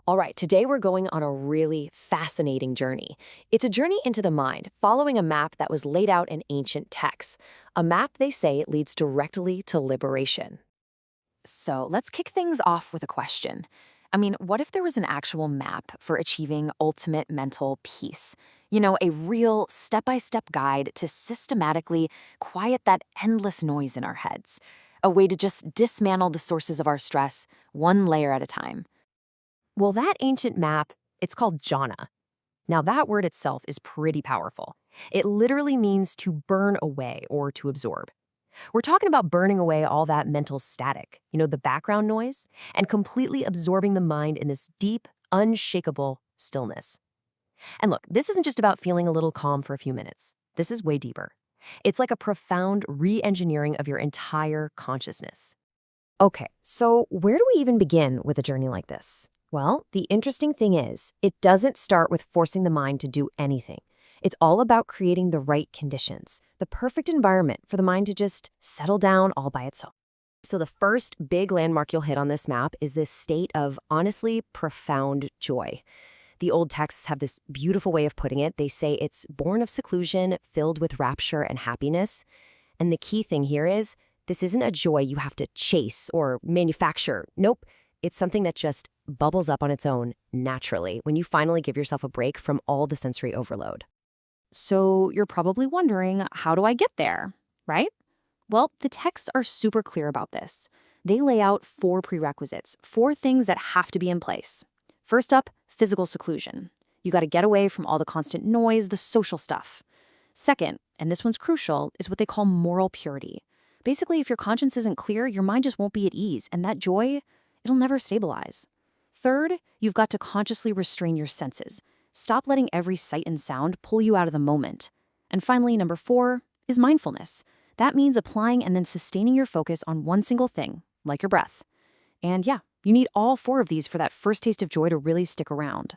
All right, today we're going on a really fascinating journey. It's a journey into the mind, following a map that was laid out in ancient texts. A map, they say, leads directly to liberation. So let's kick things off with a question. What if there was an actual map for achieving ultimate mental peace? A real step-by-step guide to systematically quiet that endless noise in our heads. A way to just dismantle the sources of our stress, one layer at a time. Well, that ancient map, it's called jhana. Now, that word itself is pretty powerful. It literally means to burn away or to absorb. We're talking about burning away all that mental static, the background noise, and completely absorbing the mind in this deep, unshakable stillness. And look, this isn't just about feeling a little calm for a few minutes. This is way deeper. It's like a profound re-engineering of your entire consciousness. Okay, so where do we even begin with a journey like this? Well, the interesting thing is, it doesn't start with forcing the mind to do anything. It's all about creating the right conditions, the perfect environment for the mind to just settle down all by itself. So the first big landmark you'll hit on this map is this state of honestly profound joy. The old texts have this beautiful way of putting it. They say it's born of seclusion, filled with rapture and happiness. And the key thing here is, this isn't a joy you have to chase or manufacture. Nope, it's something that just bubbles up on its own naturally when you finally give yourself a break from all the sensory overload. So you're probably wondering, how do I get there, right? Well, the texts are super clear about this. They lay out 4 prerequisites, 4 things that have to be in place. First up, physical seclusion. You got to get away from all the constant noise, the social stuff. Second, and this one's crucial, is what they call moral purity. Basically, if your conscience isn't clear, your mind just won't be at ease, and that joy, it'll never stabilize. Third, you've got to consciously restrain your senses. Stop letting every sight and sound pull you out of the moment. And finally, number 4 is mindfulness. That means applying and then sustaining your focus on one single thing, like your breath. And yeah, you need all 4 of these for that first taste of joy to really stick around.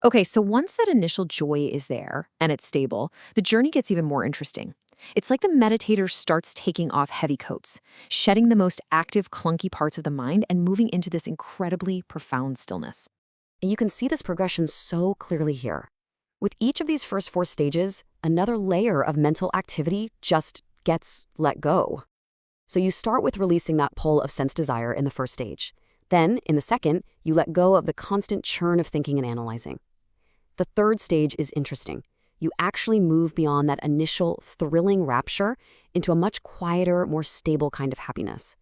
Okay, so once that initial joy is there and it's stable, the journey gets even more interesting. It's like the meditator starts taking off heavy coats, shedding the most active, clunky parts of the mind and moving into this incredibly profound stillness. And you can see this progression so clearly here. With each of these first 4 stages, another layer of mental activity just gets let go. So you start with releasing that pull of sense desire in the first stage. Then, in the second, you let go of the constant churn of thinking and analyzing. The third stage is interesting. You actually move beyond that initial thrilling rapture into a much quieter, more stable kind of happiness.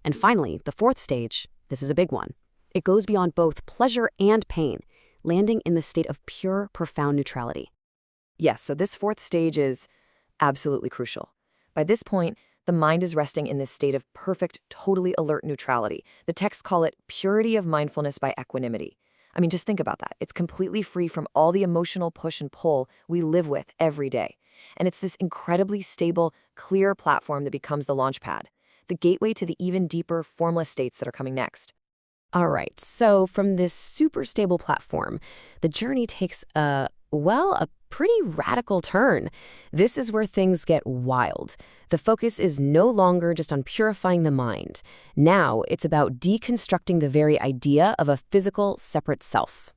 And finally, the fourth stage, this is a big one. It goes beyond both pleasure and pain, landing in the state of pure, profound neutrality. Yes, so this fourth stage is absolutely crucial. By this point, the mind is resting in this state of perfect, totally alert neutrality. The texts call it purity of mindfulness by equanimity. Just think about that. It's completely free from all the emotional push and pull we live with every day. And it's this incredibly stable, clear platform that becomes the launch pad, the gateway to the even deeper, formless states that are coming next. All right, so from this super stable platform, the journey takes a pretty radical turn. This is where things get wild. The focus is no longer just on purifying the mind. Now it's about deconstructing the very idea of a physical, separate self.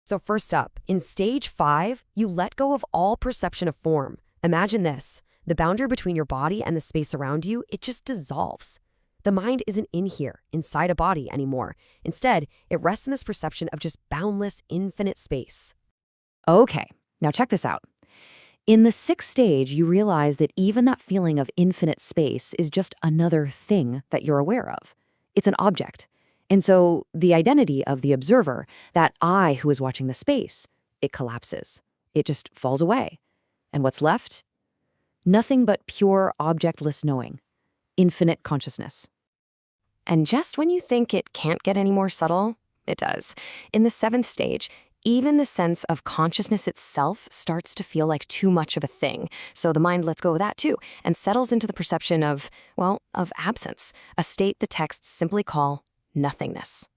So first up, in stage 5, you let go of all perception of form. Imagine this. The boundary between your body and the space around you, it just dissolves. The mind isn't in here, inside a body anymore. Instead, it rests in this perception of just boundless, infinite space. Okay, now check this out. In the 6th stage, you realize that even that feeling of infinite space is just another thing that you're aware of. It's an object. And so the identity of the observer, that I who is watching the space, it collapses. It just falls away. And what's left? Nothing but pure objectless knowing. Infinite consciousness. And just when you think it can't get any more subtle, it does. In the 7th stage, even the sense of consciousness itself starts to feel like too much of a thing. So the mind lets go of that too and settles into the perception of absence, a state the texts simply call nothingness.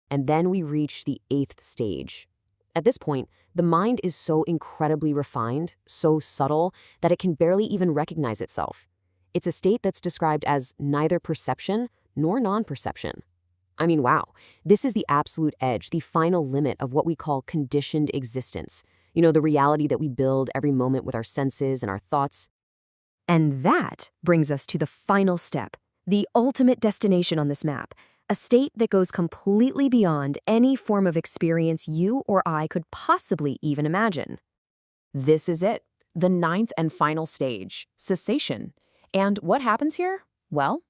And then we reach the 8th stage. At this point, the mind is so incredibly refined, so subtle, that it can barely even recognize itself. It's a state that's described as neither perception nor non-perception. I mean, wow. This is the absolute edge, the final limit of what we call conditioned existence. The reality that we build every moment with our senses and our thoughts. And that brings us to the final step, the ultimate destination on this map, a state that goes completely beyond any form of experience you or I could possibly even imagine. This is it, the ninth and final stage, cessation. And what happens here? Well,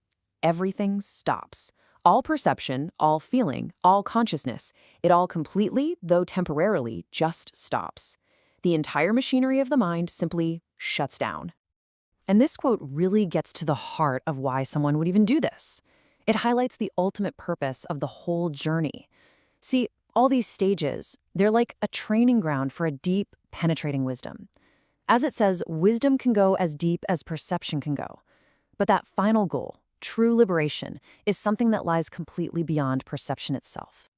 everything stops. All perception, all feeling, all consciousness, it all completely, though temporarily, just stops. The entire machinery of the mind simply shuts down. And this quote really gets to the heart of why someone would even do this. It highlights the ultimate purpose of the whole journey. See, all these stages, they're like a training ground for a deep, penetrating wisdom. As it says, wisdom can go as deep as perception can go. But that final goal, true liberation, is something that lies completely beyond perception itself.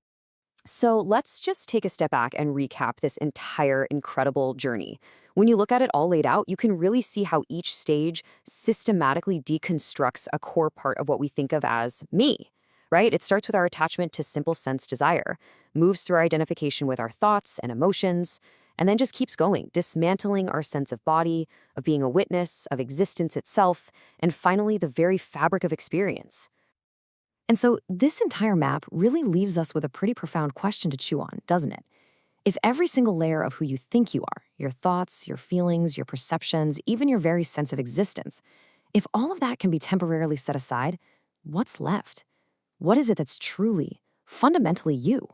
So let's just take a step back and recap this entire incredible journey. When you look at it all laid out, you can really see how each stage systematically deconstructs a core part of what we think of as me, right? It starts with our attachment to simple sense desire, moves through our identification with our thoughts and emotions, and then just keeps going, dismantling our sense of body, of being a witness, of existence itself, and finally the very fabric of experience. And so this entire map really leaves us with a pretty profound question to chew on, doesn't it? If every single layer of who you think you are, your thoughts, your feelings, your perceptions, even your very sense of existence, if all of that can be temporarily set aside, what's left? What is it that's truly, fundamentally you?